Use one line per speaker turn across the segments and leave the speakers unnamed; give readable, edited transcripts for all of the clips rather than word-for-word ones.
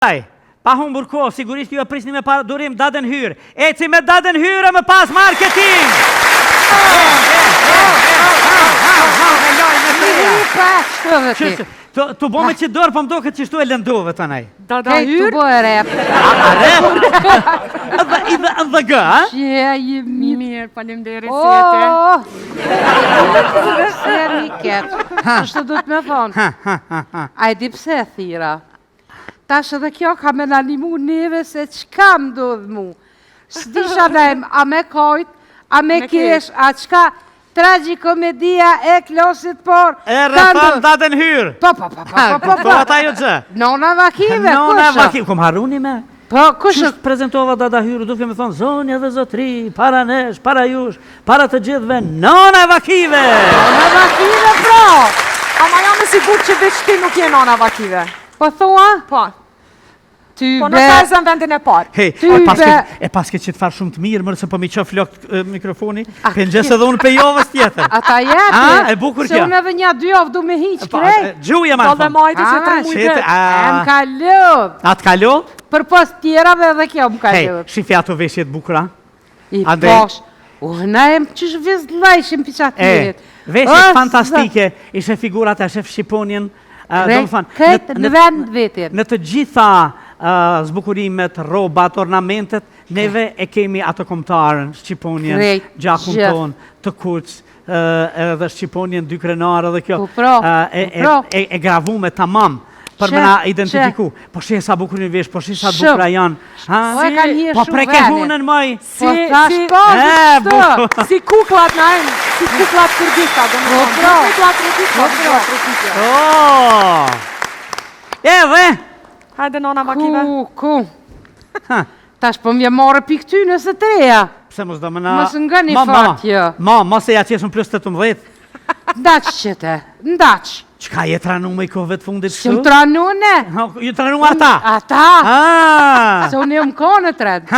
Pa humbur kohë, sigurisht ju e prisni me para durim datën hyrë. Eci me datën hyrë më pas marketing! Tu bo me që dorë, po më do këtë që shtu e lëndove të nej.
Dada hyrë?
Tu bo e rep.
A rep? Dhe gë, a?
Që je
Mirë, faleminderit sete.
Se riket. Kështu du të me thonë. A i di pse thira. Tash edhe kjo ka me në animu neve se qka më dodhë mu. S'disha nejmë, a me kojt, a me kesh, a qka tragikomedia e klosit por.
E rëfan datën hyrë.
Po.
Po ata jo gjë.
Nona Vakive,
Nona
kusha?
Vakive, kom haruni me.
Po, kusha?
Qështë prezentova data hyrë, duke me thonë, zonja dhe zotri, para nesh, para jush, para të gjithve, Nona Vakive!
Nona Vakive, bro!
Ama jam e sigur që veç ti nuk je Nona Vakive.
Po thua?
Po.
Ty
Po
be...
në të vendin e parë.
Hej, paske që të farë shumë të mirë, mërë se po mi qo flok mikrofoni, pëngjes edhe unë pe jovës tjetër.
Ata jepi.
A, e bukur
Se
kjo.
unë edhe një dy javë du me hiq krej.
Gjuja ma
Po dhe
në
majti që 3 mujtë.
E më ka lodh.
A të kalo?
Për pos tjerave edhe kjo më ka
Hej,
lodh.
shifi ato veshjet bukura.
I
Andrej.
posh. Na e më qësh vizlajshim për qatë njerit.
Veshjet fantastike, ishe figurat e shef Shqiponjen.
Këtë në vend vetit.
Në të gjitha zbukurimet, robat, ornamentet, neve e kemi ato komtarën, Shqiponjen, gjakun ton, të kuq, edhe Shqiponjen, dy krenarë dhe kjo, e gravume tamam për me na identifiku. Po shi sa bukurin vesh, po shi sa bukura janë. Po preke hunën moj.
Si kuklat në ajnë, si kuklat kërdika.
Edhe!
Hajde Nona Vakive.
Ku? Tash po m'ja marë pi këty nëse treja.
Pse mos do më na...
Mos nga një fat, jo.
Mos e ja qeshën plus 18.
Ndaq qëte, ndaq.
Qka je tranu me i kohëve të fundit
Që
kështu?
më tranu ne?
Ju tranu ata?
Ata?
Ah!
Se unë jë më konë të red.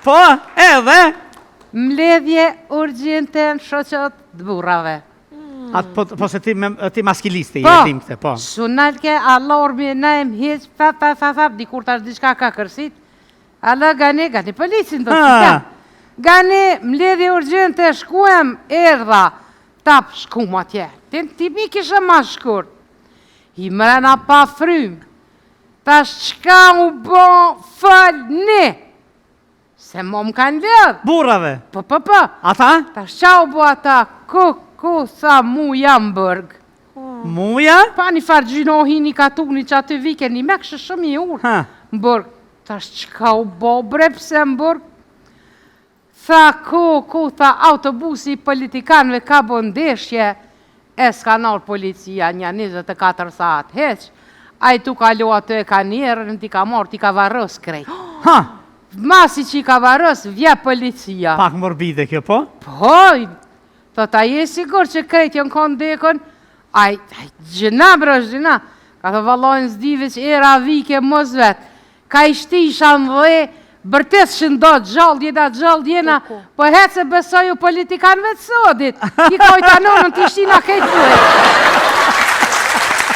Po, edhe?
Mbledhje urgjente në shoqot të burrave.
Po se ti maskilisti,
Po,
jetim këte, po.
sunalke, alarmi, najmë heq, fap, dikur tash diçka ka kërsit. Alla gani policin do të të Gani mbledhje urgjente, shkuem, erdha, tap shkum atje. Ti mi kisha ma shkurt. I mrena pa frym. Tash qka u bo fal ne? Se mo më kanë ledh.
Burrave?
Po.
Ata?
Tash qa u bo ata, ku sa mu jam bërg.
Muja?
Pa një farë gjinohi një katuni që aty vike, një me kështë shumë i urë. Më bërg, tash qka u bo bre pse më bërg? Tha tha autobusi politikanve ka bo ndeshje, e s'ka nërë policia një 24 saat, heq. A i tu kalo atë e ka njerën, ti ka marë, ti ka varës krejt. Masi që i ka varës, vje policia.
Pak morbide kjo, po?
Poj, ta je sigur që krejt jënë konë dekën, aj, gjëna bro, gjëna. Ka të valojnë zdive që era vike mos vetë. Ka i shtisha në dhe, bërtes shëndot gjallë, po hetë se besoju politikanve të sodit. Ti kojta nonën të ishtina kejtë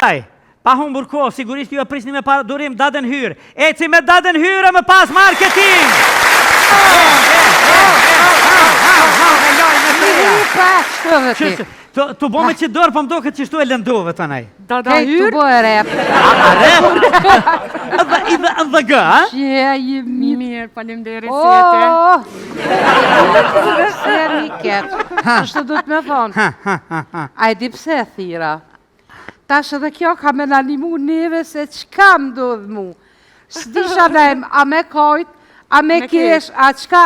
duhet.
Pa humbur kohë, sigurisht ju e prisni me para durim datën hyrë. Eci me datën hyrë më pas marketing! Tu bo me që dorë, po më do këtë që shtu e lëndove të nej.
Dada
Tu
hyrë?
bo e rep.
A rep? Dhe gë, a?
Që je
Mirë, faleminderit sete.
Se riket. Kështu du të me thonë. A i di pse thira. Tash edhe kjo ka me në animu neve se qka më dodhë mu. S'disha nejmë, a me kojt, a me kesh, a qka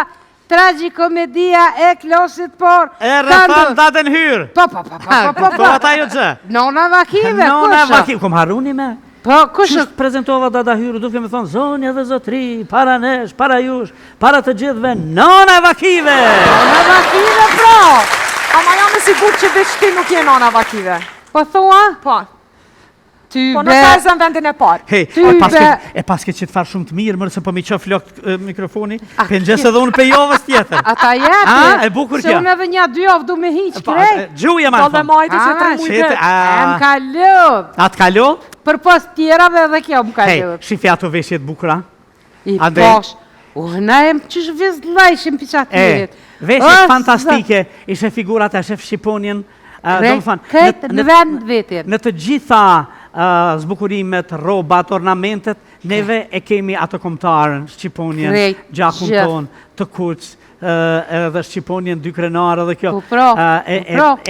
tragikomedia e klosit por.
E rëfan datën hyrë.
Po.
Po ata jo gjë.
Nona Vakive,
Nona
kusha?
Vakive, kom haruni me.
Po, kusha?
Qështë prezentova data hyrë, duke me thonë, zonja dhe zotri, para nesh, para jush, para të gjithve, Nona Vakive!
Nona Vakive, bro!
Ama jam e sigur që veç ti nuk je Nona Vakive.
Po thua?
Po.
Ty
Po në kazën vendin e parë.
Hej, paske që të farë shumë të mirë, mërë se po mi qof flok mikrofoni, pëngjes edhe unë pe jovës tjetër.
Ata jeti.
E bukur
Se
kjo.
unë edhe një dy javë du me hiq krejt.
Gjuja ma
Do dhe majti që të mujtë.
Em kalot.
Atë kalo?
Për pas tjerave edhe kjo më
Hej,
kalot.
shifja të veshjet bukura.
I
Ande.
posh. Na em qësh vizlajshim pisat tjerit.
Veshjet fantastike, ishe figurat e shef Shqiponjen.
Këtë në vend vetin.
Në të gjitha zbukurimet, robat, ornamentet, neve e kemi ato kombëtarën, Shqiponjen, gjakun ton, të kuq, edhe Shqiponjen, dy krenarë dhe kjo.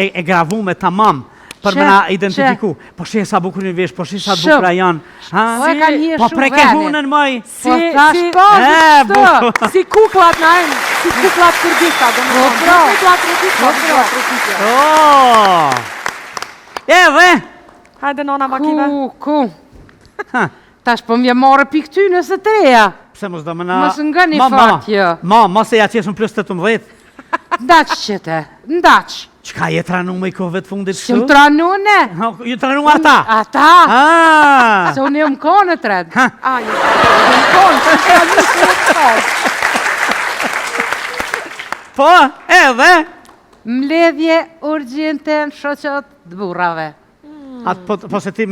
E gravume tamam. Për me na identifiku. Po shi sa bukur një vesh, po shi sa bukura janë. Po preke hunën moj.
Si kuklat në ajnë, si kuklat kërgjista.
Edhe!
Hajde nona makive.
Ku. Tash po m'je marë pikë ty nëse treja.
Pse mos do më na...
Mos nga një fatjo.
Mos e ja qeshën plus 18.
Ndaq qëte, ndaq.
Qka je tranu me i kohëve të fundit
Që më tranu ne?
Ju tranu ata?
Ata? Se unë jë më konë të red.
Jë më konë, që që një që më konë.
Po, edhe? Mbledhje urgjente në shoqot të burrave.
Po se ti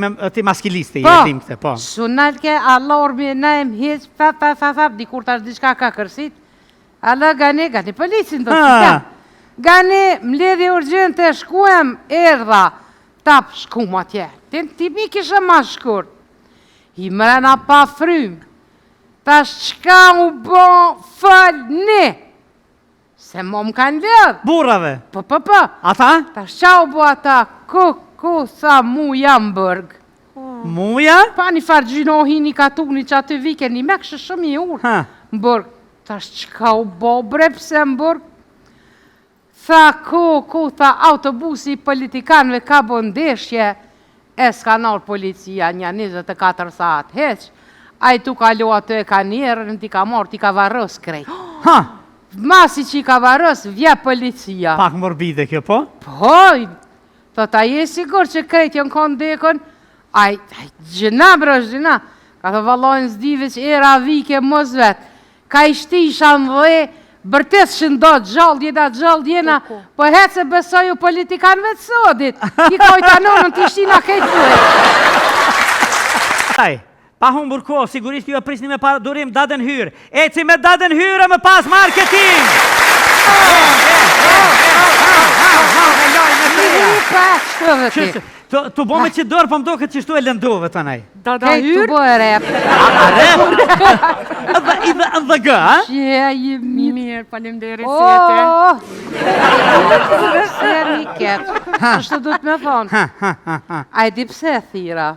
maskilisti, jetim këte, po.
Sunalke, alarmi, na em heq, fap, dikur tash diçka ka kërsit. Alla gani policin do të sistem. Gani mbledhje urgjente, shkuem, erdha, tap, shkum atje. Ti mi kishe ma shkurt. I mrena pa frym. Tash qka u bo fal ne. Se mo më kanë ledh.
Burrave?
Po.
Ata?
Tash qa u bo ata, ku sa mu jam bërg.
Muja?
Pa një farë gjinohi një katuni që aty vike një me kështë shumë i urë. Më bërg, tash qka u bo bre pse më bërg. Tha tha autobusi politikanve ka bo ndeshje, e s'ka nërë policia një 24 saat heq. A i tu kalu atë e ka njerën, ti ka morë, ti ka varës krejt. Masi që i ka varës, vje policia.
Pak morbide kjo, po?
Po, ta je sigur që krejt jënë konë dekën, a gjëna bro, gjëna. Ka të valojnë zdive që era vike mos vetë. Ka i shtisha në dhe, bërtes që ndo gjallë, po hetë se besoju politikanve të sodit. I kojta nonën të ishtina kejtë
duhet. Pa humbur ko, sigurisht ju e prisni me para durim daden hyrë. Eci me daden hyrë me pas marketing! Tu bo me që dorë, po më do këtë që shtu e lëndove të nej.
Dada hyrë?
Tu bo e rep.
A rep? Dhe gë, a?
Që i
Mirë, palimderi sete.
Se një ketë. Qështë du të me thonë? A i di pse thira.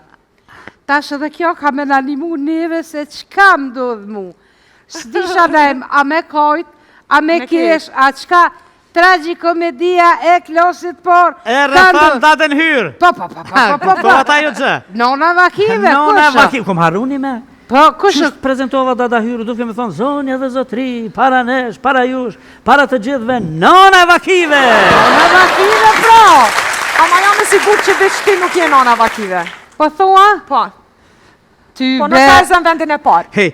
Tash edhe kjo ka me në animu neve se qka më do dhe mu. S'disha dhejmë, a me kojt, a me kesh, a qka tragikomedia e klosit por.
E rëfan daden hyrë.
Po.
Po ata jo gjë.
Nona vakive,
Nona vakive, kom haruni me.
Po, kushë?
Qështë prezentova dada hyrë, duke me thonë, zonja dhe zotri, para nesh, para jush, para të gjithve, nona vakive.
Nona vakive, bro.
Ama jam e sigur që veç ti nuk je nona vakive.
Po thua?
Po.
Ty
Po në kazën vendin e parë.
Hej,